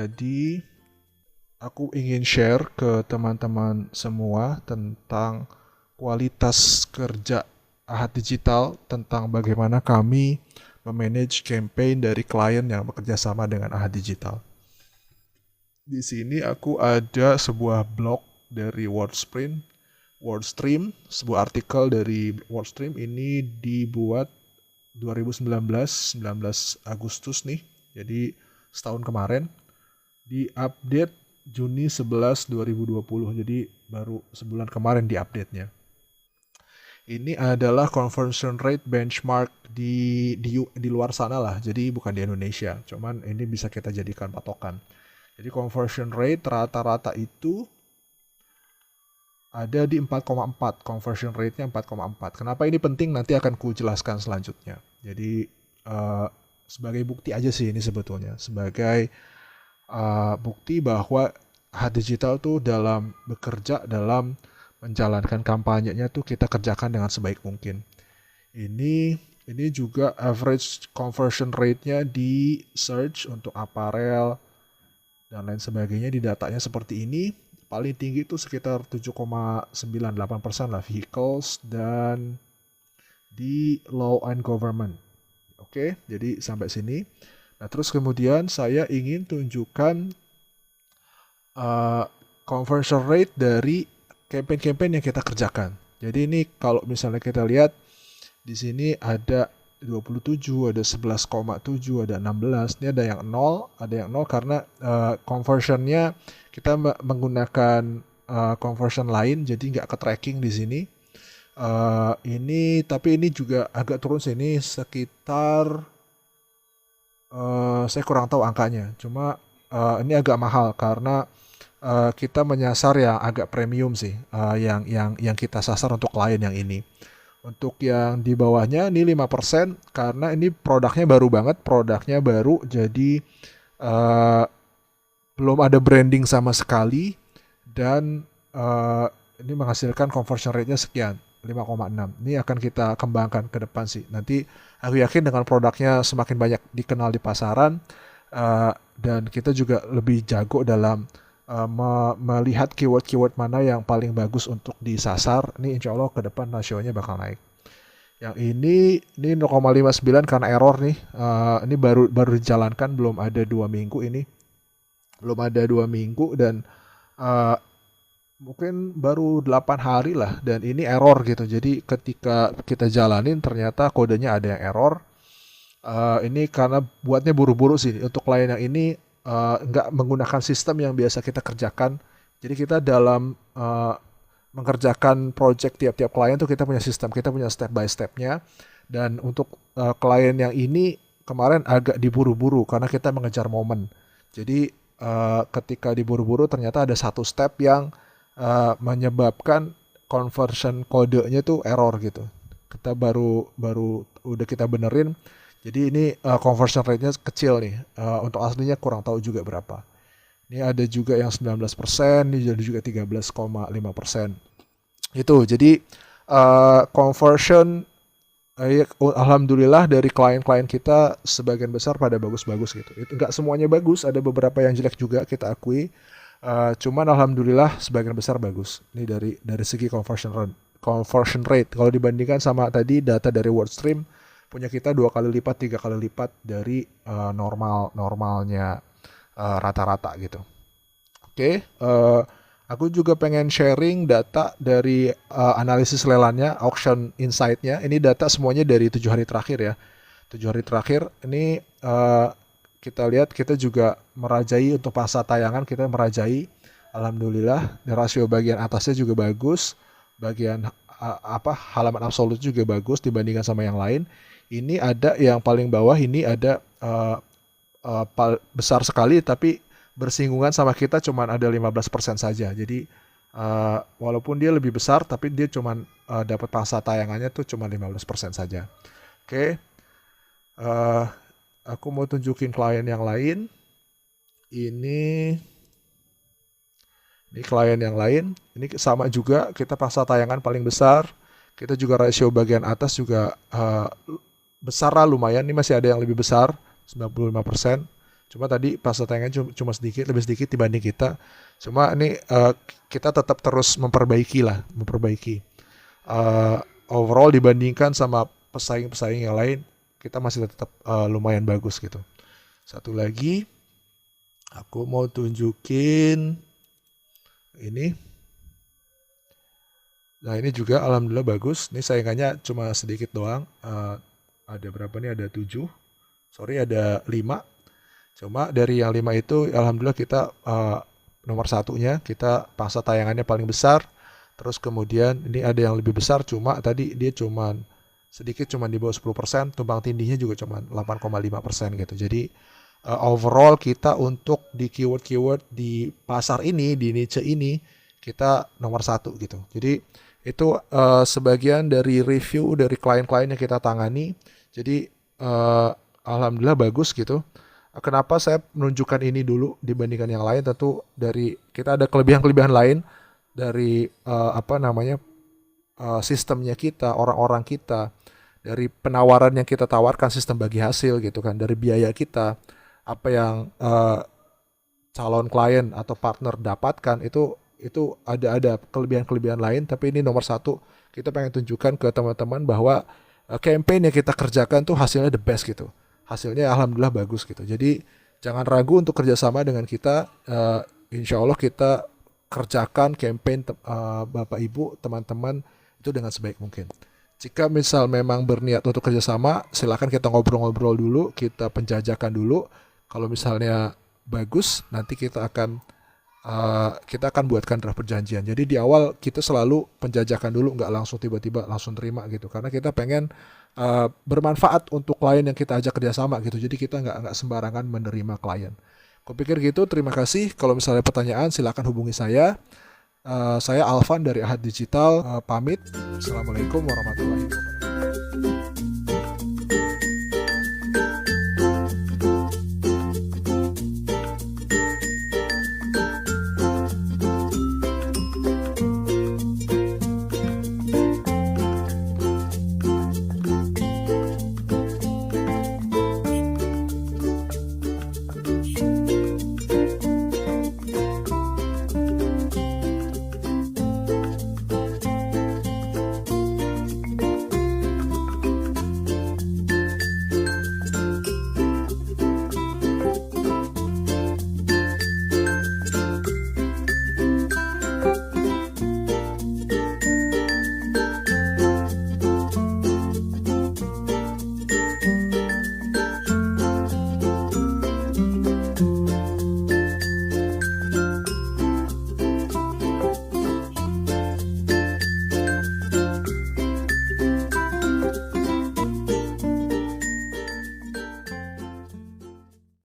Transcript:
Jadi aku ingin share ke teman-teman semua tentang kualitas kerja Ahad Digital, tentang bagaimana kami memanage campaign dari klien yang bekerja sama dengan Ahad Digital. Di sini aku ada sebuah blog dari WordStream, sebuah artikel dari WordStream ini dibuat 2019, 19 Agustus nih. Jadi setahun kemarin, diupdate Juni 11 2020. Jadi baru sebulan kemarin diupdate-nya. Ini adalah conversion rate benchmark di luar sana lah. Jadi bukan di Indonesia. Cuman ini bisa kita jadikan patokan. Jadi conversion rate rata-rata itu ada di 4,4. Conversion rate-nya 4,4. Kenapa ini penting nanti akan ku jelaskan selanjutnya. Jadi sebagai bukti aja sih ini sebetulnya. Sebagai bukti bahwa Ahad Digital tuh dalam bekerja, dalam menjalankan kampanyenya tuh kita kerjakan dengan sebaik mungkin. Ini juga average conversion rate-nya di search untuk apparel dan lain sebagainya, di datanya seperti ini. Paling tinggi itu sekitar 7,98% lah vehicles, dan di law and government. Oke, jadi sampai sini. Nah, terus kemudian saya ingin tunjukkan conversion rate dari campaign-campaign yang kita kerjakan. Jadi ini kalau misalnya kita lihat di sini ada 27, ada 11,7, ada 16. Ini ada yang 0 karena conversionnya kita menggunakan conversion lain, jadi nggak ke tracking di sini. Tapi ini juga agak turun sini sekitar saya kurang tahu angkanya. Cuma ini agak mahal karena kita menyasar yang agak premium sih, yang kita sasar untuk klien yang ini. Untuk yang di bawahnya ini 5% karena ini produknya baru banget, jadi belum ada branding sama sekali, dan ini menghasilkan conversion rate-nya sekian, 5,6. Ini akan kita kembangkan ke depan sih. Nanti aku yakin dengan produknya semakin banyak dikenal di pasaran, dan kita juga lebih jago dalam melihat keyword-keyword mana yang paling bagus untuk disasar. Ini insya Allah ke depan rasionya bakal naik. Yang ini 0,59 karena error nih. Ini baru dijalankan, belum ada 2 minggu ini. Belum ada 2 minggu dan mungkin baru 8 hari lah, dan ini error gitu. Jadi ketika kita jalanin ternyata kodenya ada yang error. Ini karena buatnya buru-buru sih. Untuk klien yang ini nggak menggunakan sistem yang biasa kita kerjakan. Jadi kita dalam mengerjakan project tiap-tiap klien tuh kita punya sistem, kita punya step by stepnya. Dan untuk klien yang ini kemarin agak diburu-buru karena kita mengejar momen. Jadi ketika diburu-buru ternyata ada satu step yang menyebabkan conversion kodenya tuh error gitu. Kita baru udah kita benerin. Jadi ini conversion rate-nya kecil nih. Untuk aslinya kurang tahu juga berapa. Ini ada juga yang 19%, ini ada juga 13,5%. Itu, jadi conversion, alhamdulillah dari klien-klien kita sebagian besar pada bagus-bagus gitu. Itu nggak semuanya bagus, ada beberapa yang jelek juga kita akui. Cuman alhamdulillah sebagian besar bagus. Ini dari segi conversion rate. Kalau dibandingkan sama tadi data dari WordStream, punya kita 2 kali lipat, 3 kali lipat dari normalnya rata-rata gitu. Oke, aku juga pengen sharing data dari analisis lelannya, auction insight-nya. Ini data semuanya dari 7 hari terakhir ya. 7 hari terakhir ini kita lihat, kita juga merajai untuk pasar tayangan, kita merajai. Alhamdulillah, rasio bagian atasnya juga bagus, bagian halaman absolut juga bagus dibandingkan sama yang lain. Ini ada yang paling bawah, ini ada besar sekali tapi bersinggungan sama kita cuman ada 15% saja. Jadi walaupun dia lebih besar tapi dia cuman dapat pangsa tayangannya tuh cuma 15% saja. Oke. Aku mau tunjukin klien yang lain. Ini klien yang lain. Ini sama juga, kita pangsa tayangan paling besar. Kita juga rasio bagian atas juga besar lah lumayan. Ini masih ada yang lebih besar, 95%. Cuma tadi pas tayangan cuma sedikit, lebih sedikit dibanding kita. Cuma ini kita tetap terus memperbaiki lah, memperbaiki. Eh, Overall dibandingkan sama pesaing-pesaing yang lain, kita masih tetap lumayan bagus gitu. Satu lagi, aku mau tunjukin ini. Nah ini juga alhamdulillah bagus. Ini saingannya cuma sedikit doang. Ada berapa nih? Ada 7. Sorry ada 5. Cuma dari yang 5 itu alhamdulillah kita nomor satunya. Kita pangsa tayangannya paling besar. Terus kemudian ini ada yang lebih besar. Cuma tadi dia cuman sedikit, cuma di bawah 10%. Tumbang tindihnya juga cuma 8,5% gitu. Jadi overall kita untuk di keyword-keyword di pasar ini, di niche ini, kita nomor satu gitu. Jadi itu sebagian dari review dari klien-klien yang kita tangani. Jadi alhamdulillah bagus gitu. Kenapa saya menunjukkan ini dulu dibandingkan yang lain? Tentu dari kita ada kelebihan-kelebihan lain dari sistemnya kita, orang-orang kita, dari penawaran yang kita tawarkan, sistem bagi hasil gitu kan, dari biaya kita, apa yang calon klien atau partner dapatkan itu ada kelebihan-kelebihan lain, tapi ini nomor satu kita pengen tunjukkan ke teman-teman bahwa campaign yang kita kerjakan tuh hasilnya the best gitu, hasilnya alhamdulillah bagus gitu. Jadi jangan ragu untuk kerjasama dengan kita. Insya Allah kita kerjakan campaign Bapak Ibu teman-teman itu dengan sebaik mungkin. Jika misal memang berniat untuk kerjasama, silakan kita ngobrol-ngobrol dulu, kita penjajakan dulu. Kalau misalnya bagus, nanti kita akan buatkan draft perjanjian. Jadi di awal kita selalu penjajakan dulu, nggak langsung tiba-tiba langsung terima gitu. Karena kita pengen bermanfaat untuk klien yang kita ajak kerjasama gitu. Jadi kita nggak sembarangan menerima klien. Kupikir gitu. Terima kasih. Kalau misalnya pertanyaan, silakan hubungi saya. Saya Alvan dari Ahad Digital. Pamit. Assalamualaikum warahmatullahi wabarakatuh.